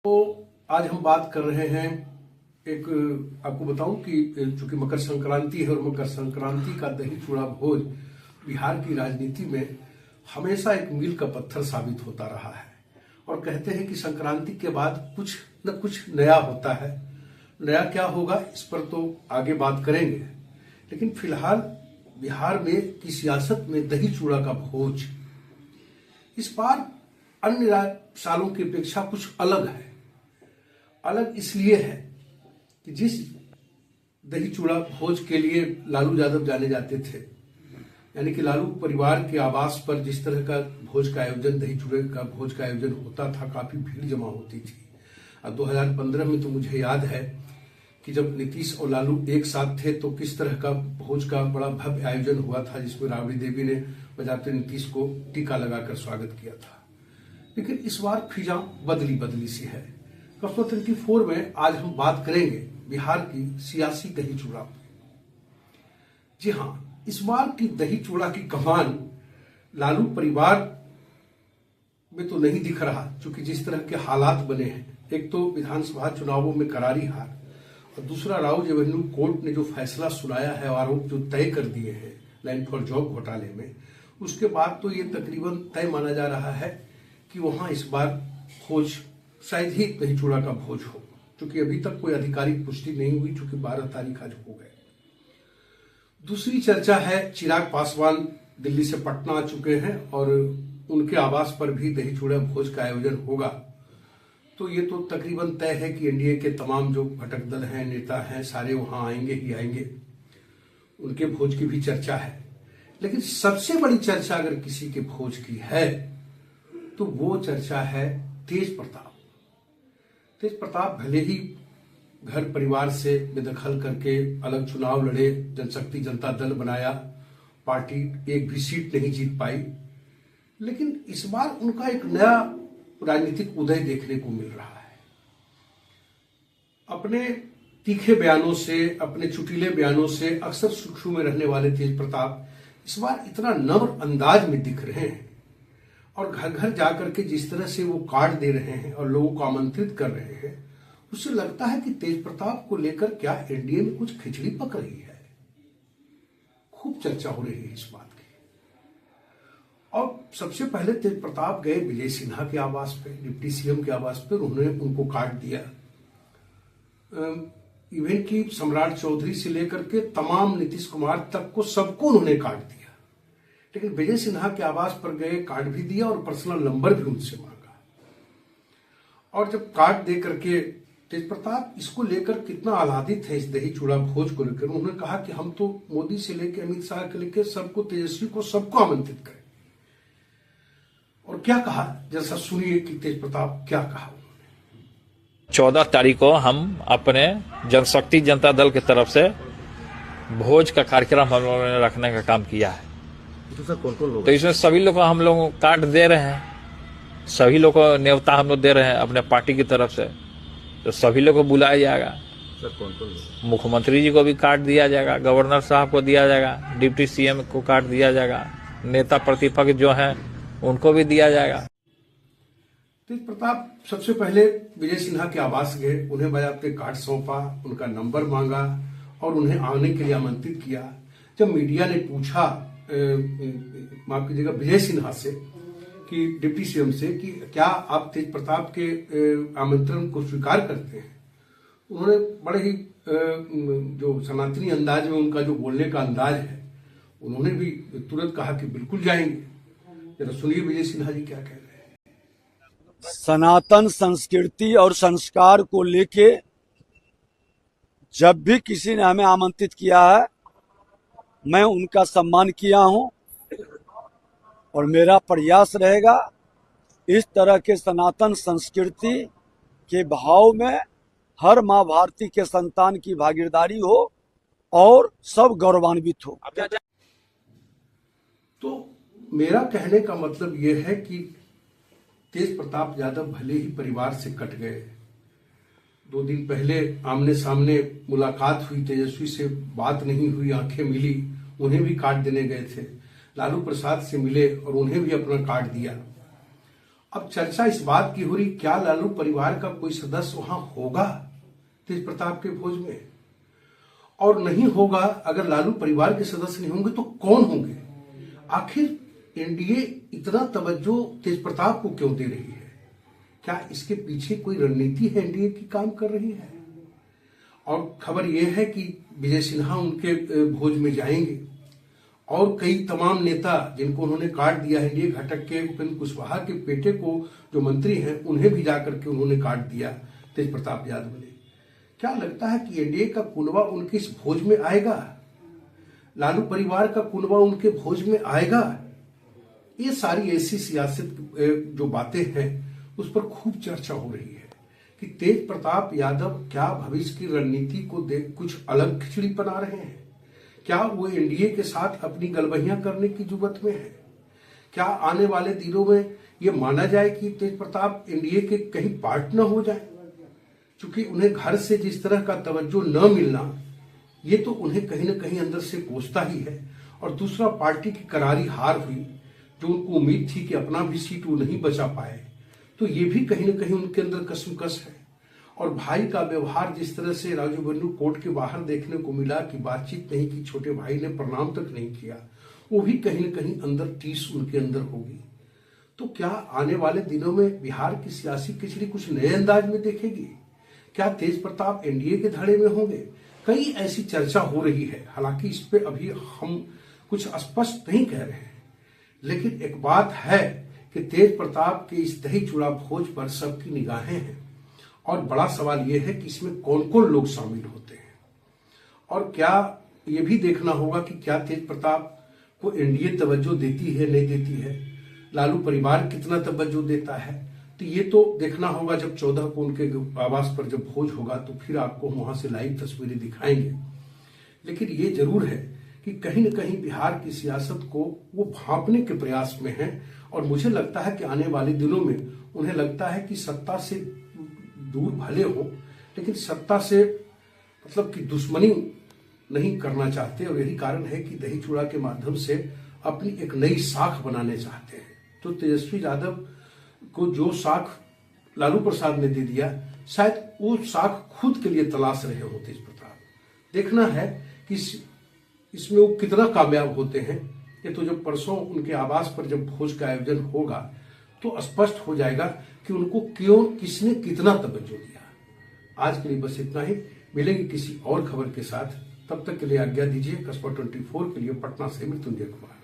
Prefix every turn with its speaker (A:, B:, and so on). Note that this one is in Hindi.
A: तो आज हम बात कर रहे हैं एक, आपको बताऊं कि चूंकि मकर संक्रांति है और मकर संक्रांति का दही चूड़ा भोज बिहार की राजनीति में हमेशा एक मील का पत्थर साबित होता रहा है। और कहते हैं कि संक्रांति के बाद कुछ न कुछ नया होता है। नया क्या होगा इस पर तो आगे बात करेंगे, लेकिन फिलहाल बिहार में की सियासत में दही चूड़ा का भोज इस बार अन्य सालों की अपेक्षा कुछ अलग है। अलग इसलिए है कि जिस दही चूड़ा भोज के लिए लालू यादव जाने जाते थे, यानी कि लालू परिवार के आवास पर जिस तरह का भोज का आयोजन, दही चूड़े का भोज का आयोजन होता था, काफी भीड़ जमा होती थी। अब 2015 में तो मुझे याद है कि जब नीतीश और लालू एक साथ थे तो किस तरह का भोज का बड़ा भव्य आयोजन हुआ था, जिसमें राबड़ी देवी ने बजाते नीतीश को टीका लगाकर स्वागत किया था। लेकिन इस बार फिजा बदली सी है। कस्टो 24 में आज हम बात करेंगे बिहार की सियासी दही चूड़ा। जी हाँ, इस बार की दही चूड़ा की कमान लालू परिवार में तो नहीं दिख रहा, क्योंकि जिस तरह के हालात बने हैं, एक तो विधानसभा चुनावों में करारी हार और दूसरा राउज एवेन्यू कोर्ट ने जो फैसला सुनाया है और आरोप जो तय कर दिए हैं लैंड फॉर जॉब घोटाले में, उसके बाद तो ये तकरीबन तय माना जा रहा है कि वहां इस बार भोज शायद ही दही चूड़ा का भोज हो, क्योंकि अभी तक कोई आधिकारिक पुष्टि नहीं हुई, क्योंकि 12 तारीख आज हो गए। दूसरी चर्चा है चिराग पासवान दिल्ली से पटना आ चुके हैं और उनके आवास पर भी दही चूड़ा भोज का आयोजन होगा। तो ये तो तकरीबन तय है कि एनडीए के तमाम जो घटक दल हैं, नेता हैं, सारे वहां आएंगे ही आएंगे। उनके भोज की भी चर्चा है। लेकिन सबसे बड़ी चर्चा अगर किसी के भोज की है तो वो चर्चा है तेज प्रताप। तेज प्रताप भले ही घर परिवार से बेदखल करके अलग चुनाव लड़े, जनशक्ति जनता दल बनाया, पार्टी एक भी सीट नहीं जीत पाई, लेकिन इस बार उनका एक नया राजनीतिक उदय देखने को मिल रहा है। अपने तीखे बयानों से, अपने चुटीले बयानों से अक्सर सुर्खियों में रहने वाले तेज प्रताप इस बार इतना नम्र अंदाज में दिख रहे हैं और घर घर जाकर के जिस तरह से वो कार्ड दे रहे हैं और लोगों को आमंत्रित कर रहे हैं, उससे लगता है कि तेज प्रताप को लेकर क्या एनडीए में कुछ खिचड़ी पक रही है। खूब चर्चा हो रही है इस बात की। और सबसे पहले तेज प्रताप गए विजय सिन्हा के आवास पे, डिप्टी सीएम के आवास पे, उन्होंने उनको कार्ड दिया। इवन की सम्राट चौधरी से लेकर के तमाम नीतीश कुमार तक को सबको उन्होंने कार्ड दिया। लेकिन विजय सिन्हा के आवास पर गए, कार्ड भी दिया और पर्सनल नंबर भी उनसे मांगा। और जब कार्ड दे करके तेज प्रताप इसको लेकर कितना आह्लादित है, इस दही चूड़ा भोज को लेकर, उन्होंने कहा कि हम तो मोदी से लेकर अमित शाह के लेकर सबको, तेजस्वी को, सबको आमंत्रित करें। और क्या कहा, जैसा सुनिए कि तेज प्रताप क्या कहा।
B: 14 तारीख को हम अपने जनशक्ति जनता दल की तरफ से भोज का कार्यक्रम हम लोगों ने रखने का काम किया है।
C: तो सर कौन लोग?
B: तो इसमें सभी लोग को हम लोग कार्ड दे रहे हैं, सभी लोग को न्योता हम लोग दे रहे हैं अपने पार्टी की तरफ से। तो सभी लोग को बुलाया जाएगा।
C: सर कौन लोग?
B: मुख्यमंत्री जी को भी कार्ड दिया जाएगा, गवर्नर साहब को दिया जाएगा, डिप्टी सीएम को कार्ड दिया जाएगा, नेता प्रतिपक्ष जो है उनको भी दिया जाएगा।
A: तेज प्रताप सबसे पहले विजय सिन्हा के आवास गए, उन्हें बाकायदे कार्ड सौंपा, उनका नंबर मांगा और उन्हें आने के लिए आमंत्रित किया। जब मीडिया ने पूछा, माफ कीजिएगा, विजय सिन्हा से कि डिप्टी सीएम से कि क्या आप तेज प्रताप के आमंत्रण को स्वीकार करते हैं, उन्होंने बड़े ही जो सनातनी अंदाज में उनका जो बोलने का अंदाज है, उन्होंने भी तुरंत कहा कि बिल्कुल जाएंगे। जरा सुनिए विजय सिन्हा जी क्या कह रहे हैं।
D: सनातन संस्कृति और संस्कार को लेके जब भी किसी ने हमें आमंत्रित किया है, मैं उनका सम्मान किया हूं और मेरा प्रयास रहेगा इस तरह के सनातन संस्कृति के भाव में हर माँ भारती के संतान की भागीदारी हो और सब गौरवान्वित हो।
A: तो मेरा कहने का मतलब यह है कि तेज प्रताप यादव भले ही परिवार से कट गए, 2 दिन पहले आमने सामने मुलाकात हुई, तेजस्वी से बात नहीं हुई, आंखें मिली, उन्हें भी कार्ड देने गए थे, लालू प्रसाद से मिले और उन्हें भी अपना कार्ड दिया। अब चर्चा इस बात की हो रही, क्या लालू परिवार का कोई सदस्य वहां होगा तेज प्रताप के भोज में? और नहीं होगा, अगर लालू परिवार के सदस्य नहीं होंगे तो कौन होंगे? आखिर एनडीए इतना तवज्जो तेज प्रताप को क्यों दे रही है? क्या इसके पीछे कोई रणनीति है एनडीए की काम कर रही है? और खबर यह है कि विजय सिन्हा उनके भोज में जाएंगे और कई तमाम नेता जिनको उन्होंने काट दिया है, एनडीए घटक के उपेंद्र कुशवाहा के बेटे को जो मंत्री हैं उन्हें भी जाकर के उन्होंने काट दिया तेज प्रताप यादव ने। क्या लगता है कि एनडीए का कुनबा उनके इस भोज में आएगा? लालू परिवार का कुनबा उनके भोज में आएगा? ये सारी ऐसी सियासत जो बातें हैं उस पर खूब चर्चा हो रही है कि तेज प्रताप यादव क्या भविष्य की रणनीति को देख कुछ अलग खिचड़ी बना रहे हैं? क्या वो एनडीए के साथ अपनी गलबहियां करने की जुगत में है? क्या आने वाले दिनों में ये माना जाए कि तेज प्रताप एनडीए के कहीं पार्ट न हो जाए? क्योंकि उन्हें घर से जिस तरह का तवज्जो न मिलना, ये तो उन्हें कहीं न कहीं अंदर से कोसता ही है। और दूसरा, पार्टी की करारी हार हुई, जो उनको उम्मीद थी कि अपना भी सीट वो नहीं बचा पाए, तो ये भी कहीं न कहीं उनके अंदर कसमकस है। और भाई का व्यवहार जिस तरह से राजू बन्नू कोर्ट के बाहर देखने को मिला कि बातचीत नहीं की, छोटे भाई ने प्रणाम तक नहीं किया, वो भी कहीं न कहीं अंदर टीस उनके अंदर होगी। तो क्या आने वाले दिनों में बिहार की सियासी खिचड़ी कुछ नए अंदाज में देखेगी? क्या तेज प्रताप एनडीए के धड़े में होंगे? कई ऐसी चर्चा हो रही है। हालांकि इस पे अभी हम कुछ स्पष्ट नहीं कह रहे हैं, लेकिन एक बात है कि तेज प्रताप के इस दही चूड़ा भोज पर सबकी निगाहें हैं। और बड़ा सवाल यह है कि इसमें कौन कौन लोग शामिल होते हैं, और क्या ये भी देखना होगा कि क्या तेज प्रताप को एनडीए तवज्जो देती है, नहीं देती है, लालू परिवार कितना तवज्जो देता है। तो ये तो देखना होगा जब 14 को उनके आवास पर जब भोज होगा, तो फिर आपको वहां से लाइव तस्वीरें दिखाएंगे। लेकिन ये जरूर है कि कहीं न कहीं बिहार की सियासत को वो भांपने के प्रयास में है। और मुझे लगता है कि आने वाले दिनों में उन्हें लगता है कि सत्ता से दूर भले हो, लेकिन सत्ता से मतलब कि दुश्मनी नहीं करना चाहते। और यही कारण है कि दही चूड़ा के माध्यम से अपनी एक नई साख बनाने चाहते हैं। तो तेजस्वी यादव को जो साख लालू प्रसाद ने दे दिया, शायद वो साख खुद के लिए तलाश रहे हो तेज प्रताप। देखना है कि इसमें वो कितना कामयाब होते हैं। ये तो जब परसों उनके आवास पर जब भोज का आयोजन होगा तो स्पष्ट हो जाएगा कि उनको क्यों, किसने कितना तवज्जो दिया। आज के लिए बस इतना ही। मिलेंगे किसी और खबर के साथ, तब तक के लिए आज्ञा दीजिए। कस्बा 24 के लिए पटना से मृत्युंजय कुमार।